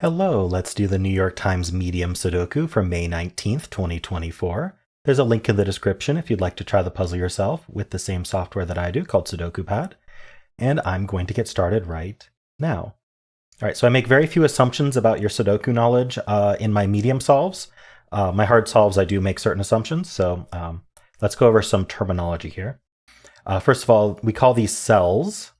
Hello, let's do the New York Times Medium Sudoku from May 19th, 2024. There's a link in the description if you'd like to try the puzzle yourself with the same software that I do called Sudoku Pad. And I'm going to get started right now. All right, so I make very few assumptions about your Sudoku knowledge in my medium solves. My hard solves, I do make certain assumptions. So let's go over some terminology here. First of all, we call these cells.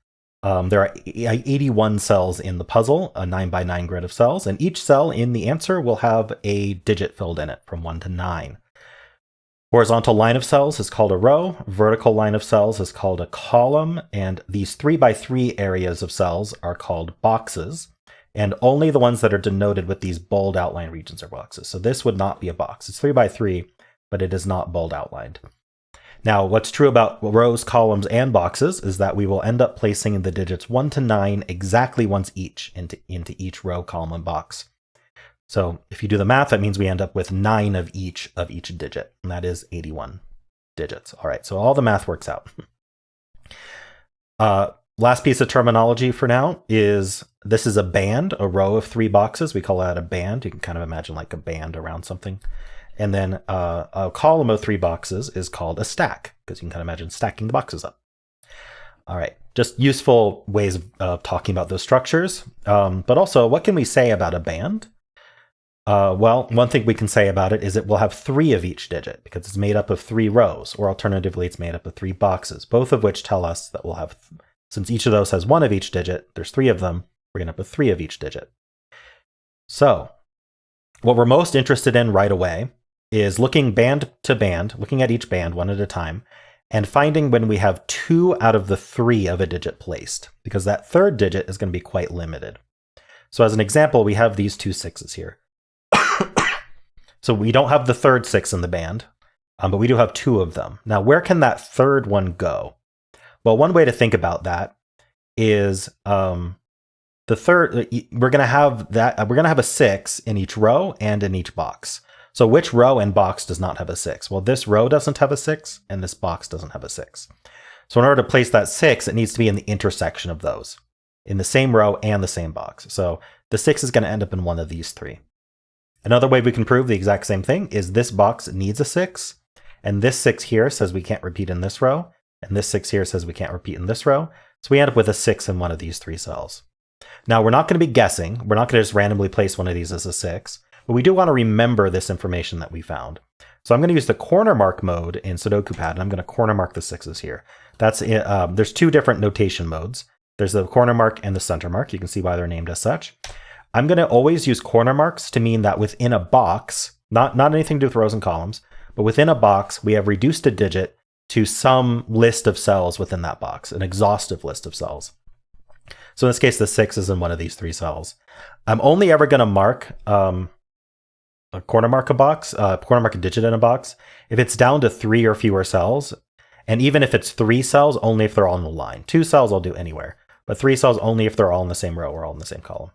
There are 81 cells in the puzzle, a 9x9 grid of cells, and each cell in the answer will have a digit filled in it from 1 to 9. Horizontal line of cells is called a row, vertical line of cells is called a column, and these 3x3 areas of cells are called boxes, and only the ones that are denoted with these bold outline regions are boxes. So this would not be a box. It's 3x3, but it is not bold outlined. Now, what's true about rows, columns, and boxes is that we will end up placing the digits 1 to 9 exactly once each into each row, column, and box. So if you do the math, that means we end up with 9 of each digit, and that is 81 digits. All right, so all the math works out. Last piece of terminology for now is this is a band, a row of 3 boxes. We call that a band. You can kind of imagine like a band around something. And then a column of 3 boxes is called a stack, because you can kind of imagine stacking the boxes up. All right, just useful ways of talking about those structures. But also, what can we say about a band? Well, one thing we can say about it is it will have 3 of each digit, because it's made up of 3 rows, or alternatively, it's made up of 3 boxes, both of which tell us that we'll have, since each of those has 1 of each digit, there's 3 of them, we're going to have 3 of each digit. So, what we're most interested in right away is looking band to band, looking at each band one at a time, and finding when we have 2 out of the 3 of a digit placed, because that third digit is going to be quite limited. So as an example, we have these 2 6s here. So we don't have the third 6 in the band, but we do have 2 of them. Now, where can that third one go? Well, one way to think about that is the third, we're going to have a 6 in each row and in each box. So which row and box does not have a 6? Well, this row doesn't have a 6, and this box doesn't have a 6. So in order to place that 6, it needs to be in the intersection of those, in the same row and the same box. So the 6 is going to end up in one of these 3. Another way we can prove the exact same thing is this box needs a 6, and this 6 here says we can't repeat in this row, and this 6 here says we can't repeat in this row. So we end up with a 6 in one of these 3 cells. Now, we're not going to be guessing. We're not going to just randomly place one of these as a 6. But we do want to remember this information that we found. So I'm going to use the corner mark mode in Sudoku Pad, and I'm going to corner mark the 6s here. There's 2 different notation modes. There's the corner mark and the center mark. You can see why they're named as such. I'm going to always use corner marks to mean that within a box, not anything to do with rows and columns, but within a box, we have reduced a digit to some list of cells within that box, an exhaustive list of cells. So in this case, the 6 is in one of these 3 cells. I'm only ever going to mark corner mark a digit in a box if it's down to 3 or fewer cells, and even if it's 3 cells, only if they're all in the line. 2 cells I'll do anywhere, but 3 cells only if they're all in the same row or all in the same column.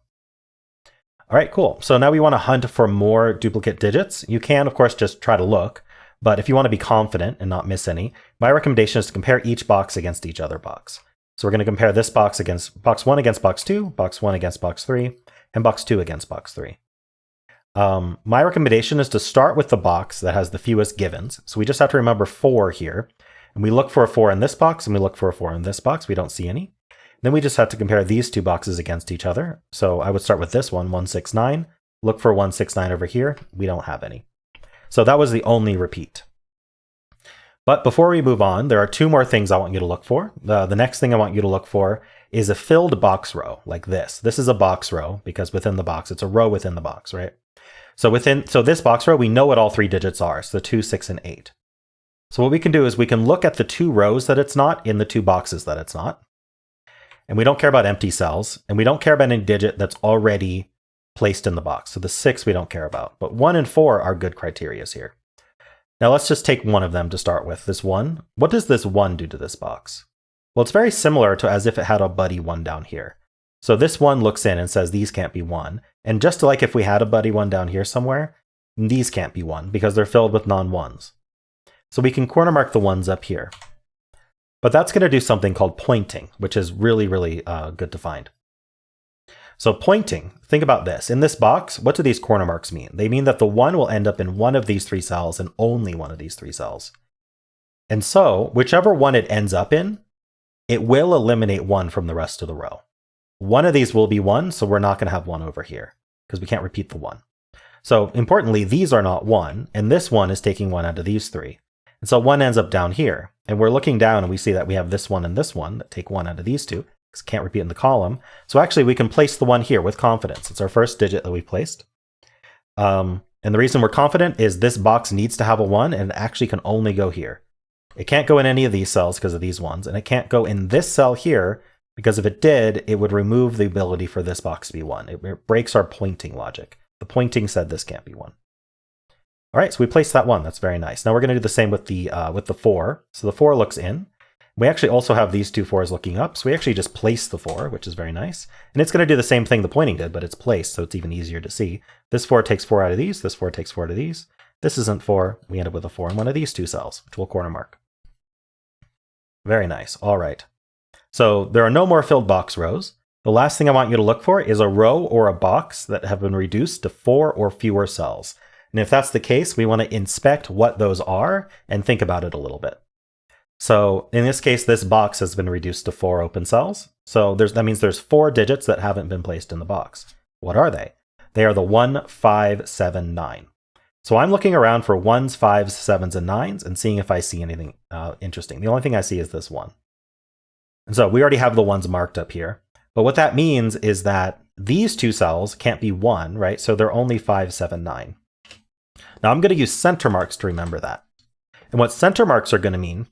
All right, cool. So now we want to hunt for more duplicate digits. You can, of course, just try to look, but if you want to be confident and not miss any, my recommendation is to compare each box against each other box. So we're going to compare this box against box 1 against box 2, box 1 against box 3, and box 2 against box 3. My recommendation is to start with the box that has the fewest givens. So we just have to remember 4 here. And we look for a 4 in this box, and we look for a 4 in this box. We don't see any. Then we just have to compare these 2 boxes against each other. So I would start with this one, 169. Look for 169 over here. We don't have any. So that was the only repeat. But before we move on, there are 2 more things I want you to look for. The next thing I want you to look for is a filled box row like this. This is a box row because within the box, it's a row within the box, right? So this box row, we know what all 3 digits are. So the 2, 6, and 8. So what we can do is we can look at the 2 rows that it's not in the 2 boxes that it's not. And we don't care about empty cells. And we don't care about any digit that's already placed in the box. So the 6 we don't care about. But 1 and 4 are good criterias here. Now let's just take one of them to start with. This 1. What does this 1 do to this box? Well, it's very similar to as if it had a buddy 1 down here. So this 1 looks in and says these can't be 1. And just like if we had a buddy 1 down here somewhere, these can't be 1 because they're filled with non-1s. So we can corner mark the 1s up here. But that's going to do something called pointing, which is really, really good to find. So pointing, think about this. In this box, what do these corner marks mean? They mean that the 1 will end up in one of these 3 cells and only one of these 3 cells. And so whichever one it ends up in, it will eliminate 1 from the rest of the row. One of these will be 1, so we're not going to have 1 over here because we can't repeat the 1. So importantly, these are not 1, and this one is taking 1 out of these 3. And so 1 ends up down here, and we're looking down and we see that we have this one and this one that take 1 out of these 2, because can't repeat in the column. So actually we can place the 1 here with confidence. It's our first digit that we placed. And the reason we're confident is this box needs to have a 1 and it actually can only go here. It can't go in any of these cells because of these ones, and it can't go in this cell here because if it did, it would remove the ability for this box to be 1. It breaks our pointing logic. The pointing said this can't be 1. All right, so we placed that 1. That's very nice. Now we're going to do the same with the 4. So the 4 looks in. We actually also have these 2 4s looking up, so we actually just place the 4, which is very nice. And it's going to do the same thing the pointing did, but it's placed, so it's even easier to see. This 4 takes 4 out of these. This 4 takes 4 out of these. This isn't 4. We end up with a 4 in one of these 2 cells, which we'll corner mark. Very nice. All right. So there are no more filled box rows. The last thing I want you to look for is a row or a box that have been reduced to 4 or fewer cells. And if that's the case, we want to inspect what those are and think about it a little bit. So in this case, this box has been reduced to 4 open cells. So that means there's 4 digits that haven't been placed in the box. What are they? They are the 1, 5, 7, 9. So I'm looking around for 1s, 5s, 7s, and 9s and seeing if I see anything interesting. The only thing I see is this 1. And so we already have the 1s marked up here. But what that means is that these 2 cells can't be 1, right? So they're only 5, 7, 9. Now I'm going to use center marks to remember that. And what center marks are going to mean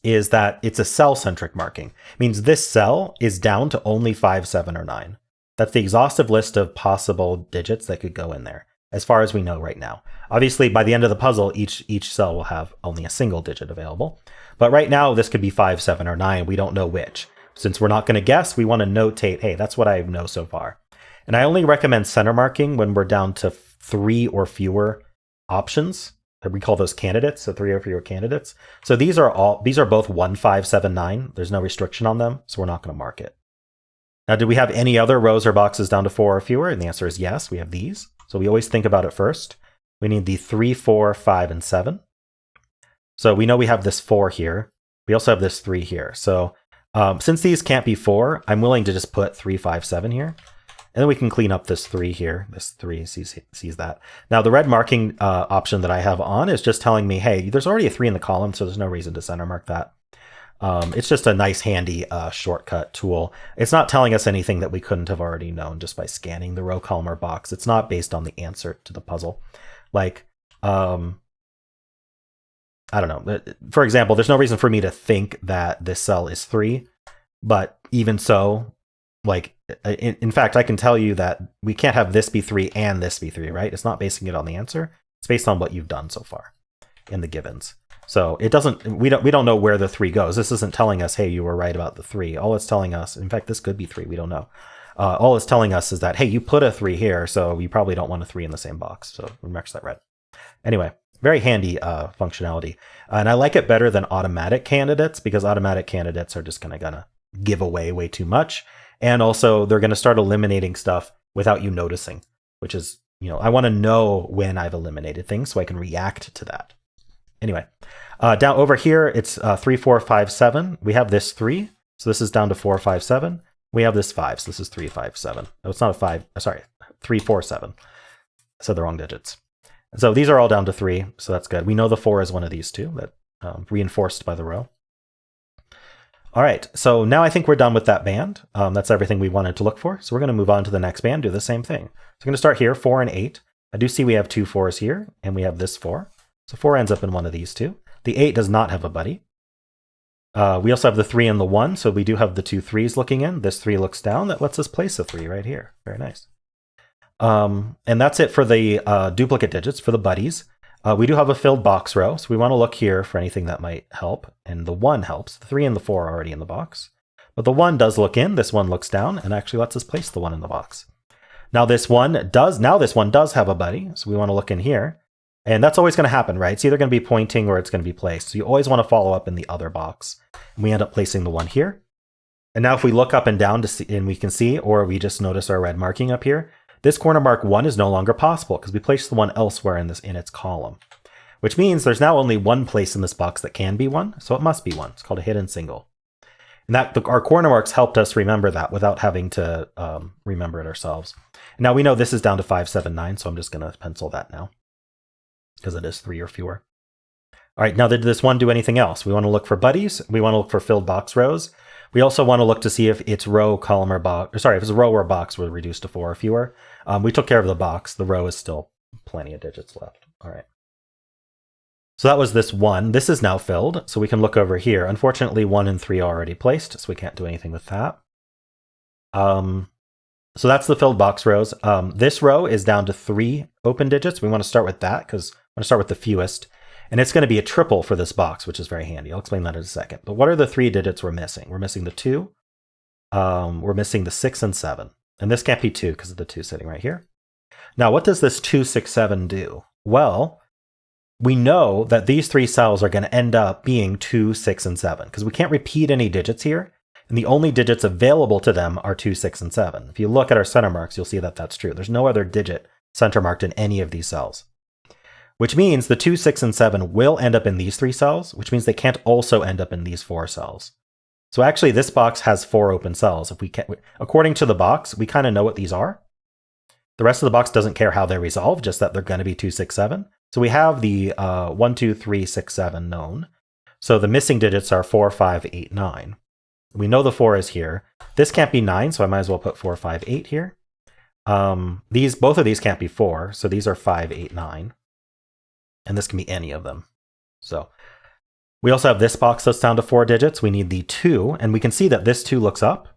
is that it's a cell-centric marking. It means this cell is down to only 5, 7, or 9. That's the exhaustive list of possible digits that could go in there, as far as we know right now. Obviously, by the end of the puzzle, each cell will have only a single digit available. But right now, this could be 5, 7, or 9. We don't know which. Since we're not going to guess, we want to notate, hey, that's what I know so far. And I only recommend center marking when we're down to 3 or fewer options. We call those candidates, so 3 or fewer candidates. So these are both 1, 5, 7, 9. There's no restriction on them, so we're not going to mark it. Now, do we have any other rows or boxes down to 4 or fewer? And the answer is yes, we have these. So we always think about it first. We need the 3, 4, 5, and 7. So we know we have this 4 here. We also have this 3 here. So since these can't be 4, I'm willing to just put 3, 5, 7 here. And then we can clean up this 3 here. This 3 sees that. Now, the red marking option that I have on is just telling me, hey, there's already a 3 in the column, so there's no reason to center mark that. It's just a nice, handy shortcut tool. It's not telling us anything that we couldn't have already known just by scanning the row, column, or box. It's not based on the answer to the puzzle. Like, I don't know. For example, there's no reason for me to think that this cell is 3, but even so, like, in fact, I can tell you that we can't have this be 3 and this be 3, right? It's not basing it on the answer. It's based on what you've done so far in the givens. So it doesn't, we don't know where the 3 goes. This isn't telling us, hey, you were right about the 3. All it's telling us, in fact, this could be 3, we don't know. All it's telling us is that, hey, you put a 3 here, so you probably don't want a 3 in the same box. So we mark that red. Anyway, very handy functionality. And I like it better than automatic candidates because automatic candidates are just gonna give away way too much. And also they're gonna start eliminating stuff without you noticing, which is, I wanna know when I've eliminated things so I can react to that. Anyway, down over here, it's 3, 4, 5, 7. We have this 3. So this is down to 4, 5, 7. We have this 5. So this is 3, 5, 7. No, it's not a 5. Sorry, 3, 4, 7. I said the wrong digits. So these are all down to 3. So that's good. We know the 4 is one of these 2 that reinforced by the row. All right. So now I think we're done with that band. That's everything we wanted to look for. So we're going to move on to the next band, do the same thing. So I'm going to start here, 4 and 8. I do see we have 2 4s here, and we have this 4. So 4 ends up in one of these 2. The 8 does not have a buddy. We also have the 3 and the 1, so we do have the 2 3s looking in. This 3 looks down. That lets us place a 3 right here. Very nice. And that's it for the duplicate digits, for the buddies. We do have a filled box row, so we want to look here for anything that might help. And the 1 helps. The 3 and the 4 are already in the box. But the 1 does look in. This 1 looks down and actually lets us place the 1 in the box. Now this one does have a buddy, so we want to look in here. And that's always going to happen, right? It's either going to be pointing or it's going to be placed. So you always want to follow up in the other box. And we end up placing the 1 here. And now if we look up and down to see, and we can see, or we just notice our red marking up here, this corner mark 1 is no longer possible because we placed the 1 elsewhere in its column, which means there's now only one place in this box that can be 1, so it must be 1. It's called a hidden single. And our corner marks helped us remember that without having to remember it ourselves. Now we know this is down to 5, 7, 9, so I'm just going to pencil that now because it is 3 or fewer. All right, now did this one do anything else? We want to look for buddies. We want to look for filled box rows. We also want to look to see if it's row, column, or box. Sorry, if it's a row or box, we're reduced to 4 or fewer. We took care of the box. The row is still plenty of digits left. All right. So that was this 1. This is now filled, so we can look over here. Unfortunately, 1 and 3 are already placed, so we can't do anything with that. So that's the filled box rows. This row is down to 3 open digits. We want to start with that because I want to start with the fewest. And it's going to be a triple for this box, which is very handy. I'll explain that in a second. But what are the 3 digits we're missing? We're missing the 2. We're missing the 6 and 7. And this can't be 2 because of the 2 sitting right here. Now, what does this 2, 6, 7 do? Well, we know that these 3 cells are going to end up being 2, 6, and 7 because we can't repeat any digits here. And the only digits available to them are 2, 6, and 7. If you look at our center marks, you'll see that that's true. There's no other digit center marked in any of these cells. Which means the 2, 6, and 7 will end up in these 3 cells, which means they can't also end up in these 4 cells. So actually, this box has 4 open cells. If we can, according to the box, we kind of know what these are. The rest of the box doesn't care how they resolve, just that they're going to be 2, 6, 7. So we have the 1, 2, 3, 6, 7 known. So the missing digits are 4, 5, 8, 9. We know the 4 is here. This can't be 9, so I might as well put 4, 5, 8 here. Both of these can't be 4, so these are 5, 8, 9. And this can be any of them. So we also have this box that's down to 4 digits. We need the 2, and we can see that this 2 looks up.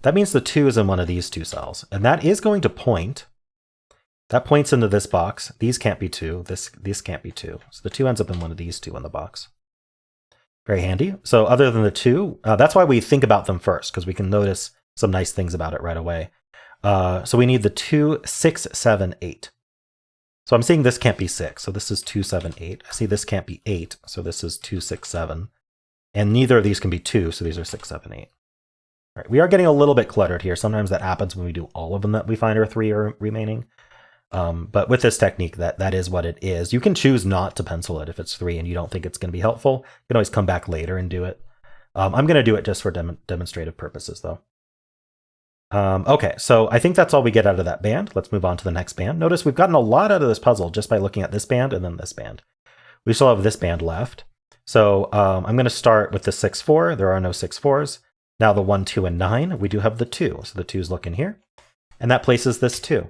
That means the 2 is in one of these 2 cells. And that is going to point. That points into this box. These can't be 2. This can't be 2. So the 2 ends up in one of these 2 in the box. Very handy. So other than the 2, that's why we think about them first, because we can notice some nice things about it right away. So we need the 2, 6, 7, 8. So I'm seeing this can't be 6, so this is 2, 7, 8. I see this can't be 8, so this is 2, 6, 7. And neither of these can be 2, so these are 6, 7, 8. All right, we are getting a little bit cluttered here. Sometimes that happens when we do all of them that we find are 3 are remaining. But with this technique, that is what it is. You can choose not to pencil it if it's 3 and you don't think it's going to be helpful. You can always come back later and do it. I'm going to do it just for demonstrative purposes, though. Okay, so I think that's all we get out of that band. Let's move on to the next band. Notice we've gotten a lot out of this puzzle just by looking at this band and then this band. We still have this band left. So I'm going to start with the 6, 4. There are no 6, 4s. Now the 1, 2, and 9, we do have the 2. So the 2's look in here. And that places this 2.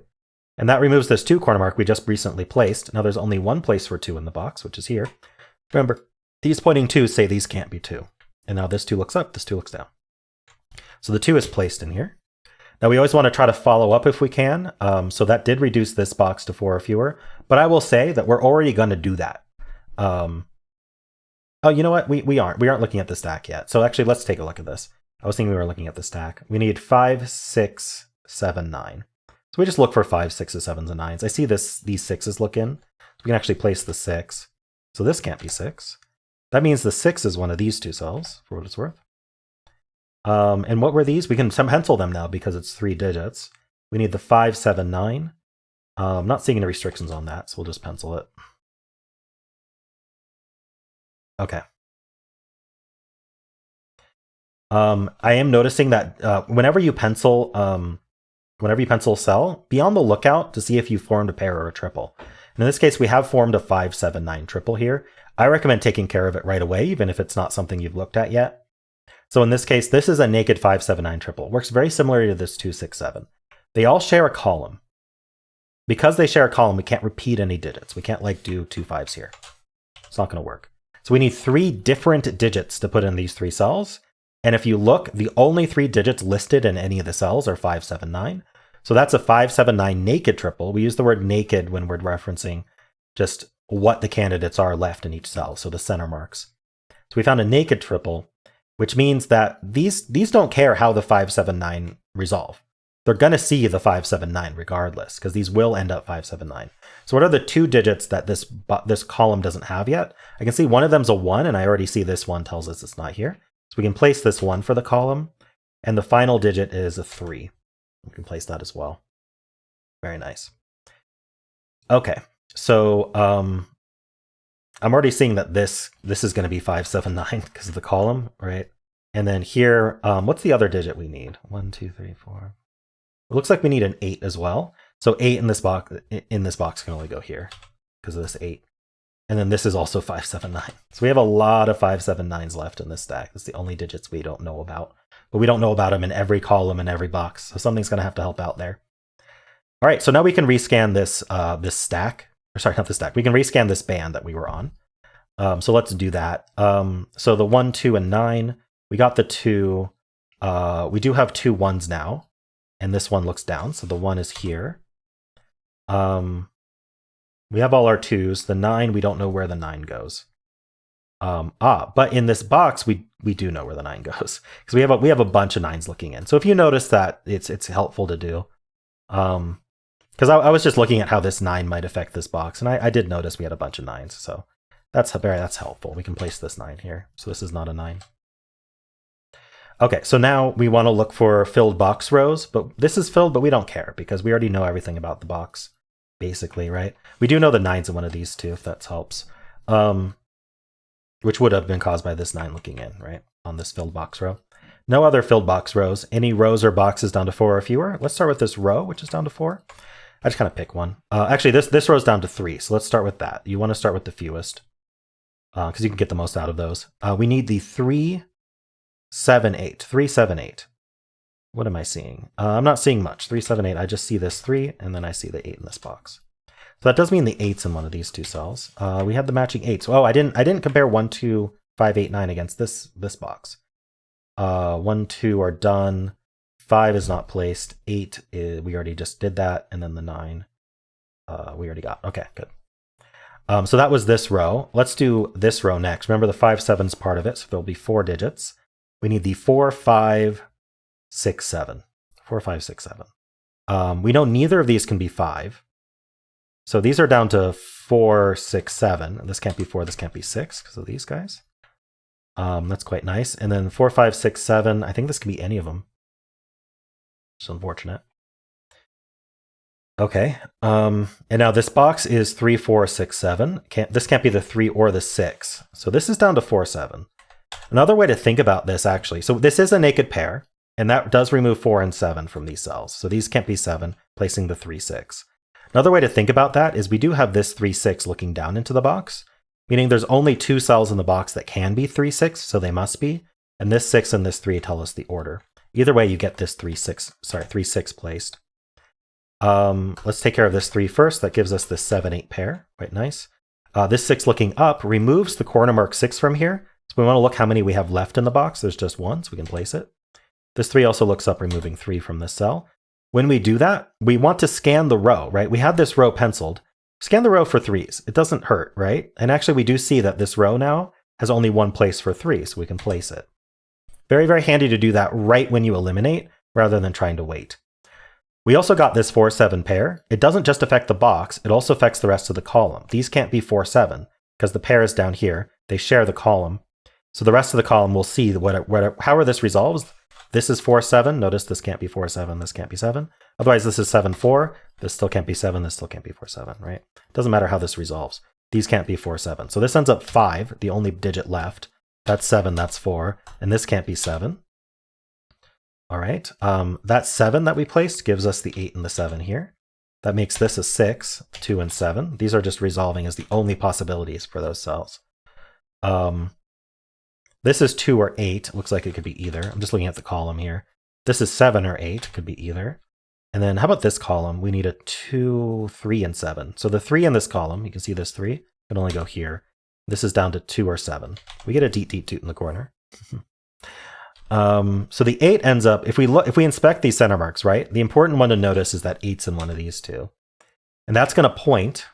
And that removes this 2 corner mark we just recently placed. Now there's only one place for 2 in the box, which is here. Remember, these pointing 2s say these can't be 2. And now this 2 looks up, this 2 looks down. So the 2 is placed in here. Now we always want to try to follow up if we can. So that did reduce this box to 4 or fewer. But I will say that we're already going to do that. Oh, you know what? We aren't looking at the stack yet. So actually, let's take a look at this. I was thinking we were looking at the stack. We need 5, 6, 7, 9. So we just look for 5, 6s, 7s, and 9s. I see these 6s look in. So we can actually place the 6. So this can't be 6. That means the 6 is one of these 2 cells, for what it's worth. And what were these? We can pencil them now because it's 3 digits. We need the 5, 7, 9. I'm not seeing any restrictions on that, so we'll just pencil it. Okay. I am noticing that whenever you pencil a cell, be on the lookout to see if you formed a pair or a triple. And in this case, we have formed a 5, 7, 9 triple here. I recommend taking care of it right away, even if it's not something you've looked at yet. So in this case, this is a naked 5, 7, 9 triple. It works very similar to this 2, 6, 7. They all share a column. Because they share a column, we can't repeat any digits. We can't do 2 5s here. It's not going to work. So we need 3 different digits to put in these 3 cells. And if you look, the only 3 digits listed in any of the cells are 5, 7, 9. So that's a 5, 7, 9 naked triple. We use the word naked when we're referencing just what the candidates are left in each cell, so the center marks. So we found a naked triple, which means that these don't care how the 5, 7, 9 resolve. They're going to see the 5, 7, 9 regardless, because these will end up 5, 7, 9. So what are the 2 digits that this column doesn't have yet? I can see one of them's a 1, and I already see this one tells us it's not here. So we can place this 1 for the column. And the final digit is a 3. We can place that as well. Very nice. Okay, so I'm already seeing that this is going to be 579 because of the column, right? And then here, what's the other digit we need? 1, 2, 3, 4. It looks like we need an 8 as well. So 8 in this box can only go here because of this 8. And then this is also 579. So we have a lot of 579s left in this stack. That's the only digits we don't know about. But we don't know about them in every column in every box. So something's going to have to help out there. All right, so now we can rescan this this stack. Or sorry, not the stack. We can rescan this band that we were on. So let's do that. So the 1, 2, and 9. We got the 2. We do have 2 1s now. And this one looks down. So the 1 is here. We have all our 2s. The 9, we don't know where the 9 goes. But in this box, we do know where the 9 goes because we have a bunch of 9s looking in. So if you notice that, it's helpful to do. Because I was just looking at how this 9 might affect this box, and I did notice we had a bunch of 9s. So that's helpful. We can place this 9 here. So this is not a 9. Okay, so now we want to look for filled box rows, but this is filled, but we don't care because we already know everything about the box, basically, right? We do know the 9's in one of these too, if that helps, which would have been caused by this 9 looking in, right, on this filled box row. No other filled box rows. Any rows or boxes down to 4 or fewer? Let's start with this row, which is down to 4. I just kind of pick one. Actually, this row is down to 3, so let's start with that. You want to start with the fewest because you can get the most out of those. We need the 3, 7, 8. 3, 7, 8. What am I seeing? I'm not seeing much. 3, 7, 8. I just see this 3, and then I see the 8 in this box. So that does mean the 8's in one of these 2 cells. We have the matching 8s. Oh, I didn't compare 1, 2, 5, 8, 9 against this box. 1, 2 are done. 5 is not placed. 8 is, we already just did that, and then the 9 we already got. Okay, good. So that was this row. Let's do this row next. Remember the 5, 7's part of it, so there'll be 4 digits. We need the 4, 5, 6, 7. 4, 5, 6, 7. We know neither of these can be 5. So these are down to 4, 6, 7. This can't be 4, this can't be 6 because of these guys. That's quite nice. And then 4, 5, 6, 7. I think this can be any of them. It's unfortunate. Okay. And now this box is 3, 4, 6, 7. This can't be the 3 or the 6. So this is down to 4, 7. Another way to think about this, actually, so this is a naked pair, and that does remove 4 and 7 from these cells. So these can't be 7, placing the 3, 6. Another way to think about that is we do have this 3, 6 looking down into the box, meaning there's only 2 cells in the box that can be 3, 6, so they must be, and this 6 and this 3 tell us the order. Either way, you get this 3, 6 placed. Let's take care of this 3 first. That gives us this 7, 8 pair. Quite nice. This 6 looking up removes the corner mark 6 from here. So we want to look how many we have left in the box. There's just 1, so we can place it. This 3 also looks up, removing 3 from this cell. When we do that, we want to scan the row, right? We have this row penciled. Scan the row for 3s. It doesn't hurt, right? And actually, we do see that this row now has only 1 place for 3, so we can place it. Very, very handy to do that right when you eliminate, rather than trying to wait. We also got this 4, 7 pair. It doesn't just affect the box, it also affects the rest of the column. These can't be 4, 7, because the pair is down here. They share the column. So the rest of the column will see however this resolves. This is 4, 7. Notice this can't be 4, 7. This can't be 7. Otherwise, this is 7, 4. This still can't be 7. This still can't be 4, 7, right? Doesn't matter how this resolves. These can't be 4, 7. So this ends up 5, the only digit left. That's 7, that's 4. And this can't be 7. All right. That 7 that we placed gives us the 8 and the 7 here. That makes this a 6, 2, and 7. These are just resolving as the only possibilities for those cells. This is 2 or 8. Looks like it could be either. I'm just looking at the column here. This is 7 or 8. Could be either. And then how about this column? We need a 2, 3, and 7. So the 3 in this column, you can see this 3, can only go here. This is down to 2 or 7. We get a deet deet toot in the corner. So the 8 ends up, if we inspect these center marks, right? The important one to notice is that 8's in one of these 2. And that's going to point,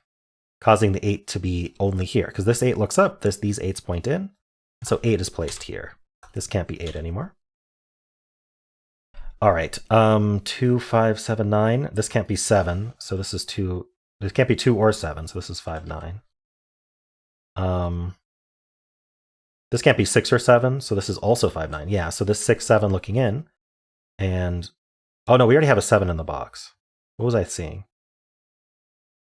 causing the 8 to be only here. Because this 8 looks up, these 8's point in. So 8 is placed here. This can't be 8 anymore. All right, 2, 5, 7, 9. This can't be 7, so this is 2. This can't be 2 or 7, so this is 5, 9. This can't be 6 or 7, so this is also 5, 9. Yeah, so this 6, 7 looking in And oh no, we already have a 7 in the box. What was I seeing?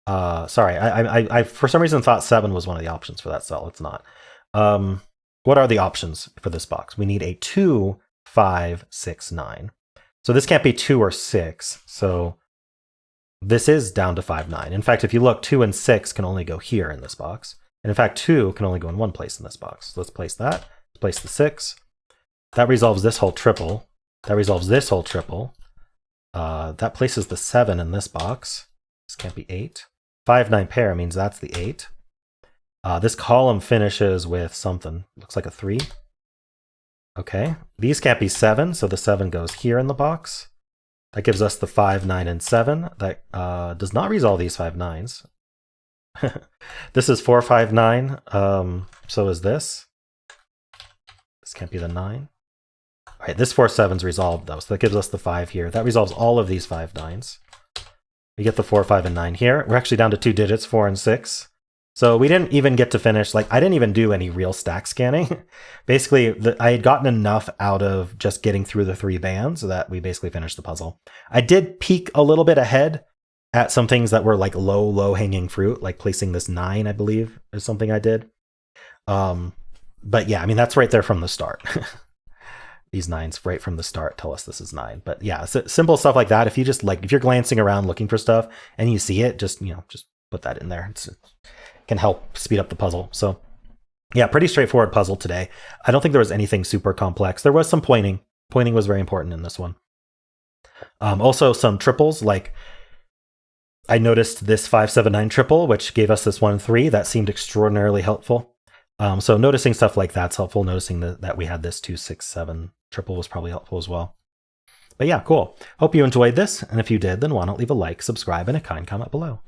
Sorry, I for some reason thought 7 was one of the options for that cell. It's not. What are the options for this box? We need a 2, 5, 6, 9. So this can't be 2 or 6. So this is down to 5, 9. In fact, if you look, 2 and 6 can only go here in this box. And in fact, 2 can only go in one place in this box. So let's place that. Let's place the 6. That resolves this whole triple. That resolves this whole triple. That places the 7 in this box. This can't be 8. 5, 9 pair means that's the 8. This column finishes with something. Looks like a 3. Okay. These can't be 7, so the 7 goes here in the box. That gives us the 5, 9, and 7. That does not resolve these 5 9s. This is 4, 5, 9. So is this. This can't be the 9. All right, this 4, 7's resolved, though, so that gives us the 5 here. That resolves all of these 5 9s. We get the 4, 5, and 9 here. We're actually down to 2 digits, 4 and 6. So we didn't even get to finish. Like, I didn't even do any real stack scanning. Basically, I had gotten enough out of just getting through the 3 bands that we basically finished the puzzle. I did peek a little bit ahead at some things that were like low hanging fruit, like placing this 9, I believe, is something I did. But yeah, I mean, that's right there from the start. These 9s right from the start tell us this is 9. But yeah, simple stuff like that. If you just if you're glancing around looking for stuff and you see it, just put that in there. It can help speed up the puzzle. So yeah, pretty straightforward puzzle today. I don't think there was anything super complex. There was some pointing. Pointing was very important in this one. Also some triples, like I noticed this 5, 7, 9 triple, which gave us this 1, 3. That seemed extraordinarily helpful. So noticing stuff like that's helpful. Noticing that we had this 2, 6, 7 triple was probably helpful as well. But yeah, cool. Hope you enjoyed this. And if you did, then why not leave a like, subscribe, and a kind comment below.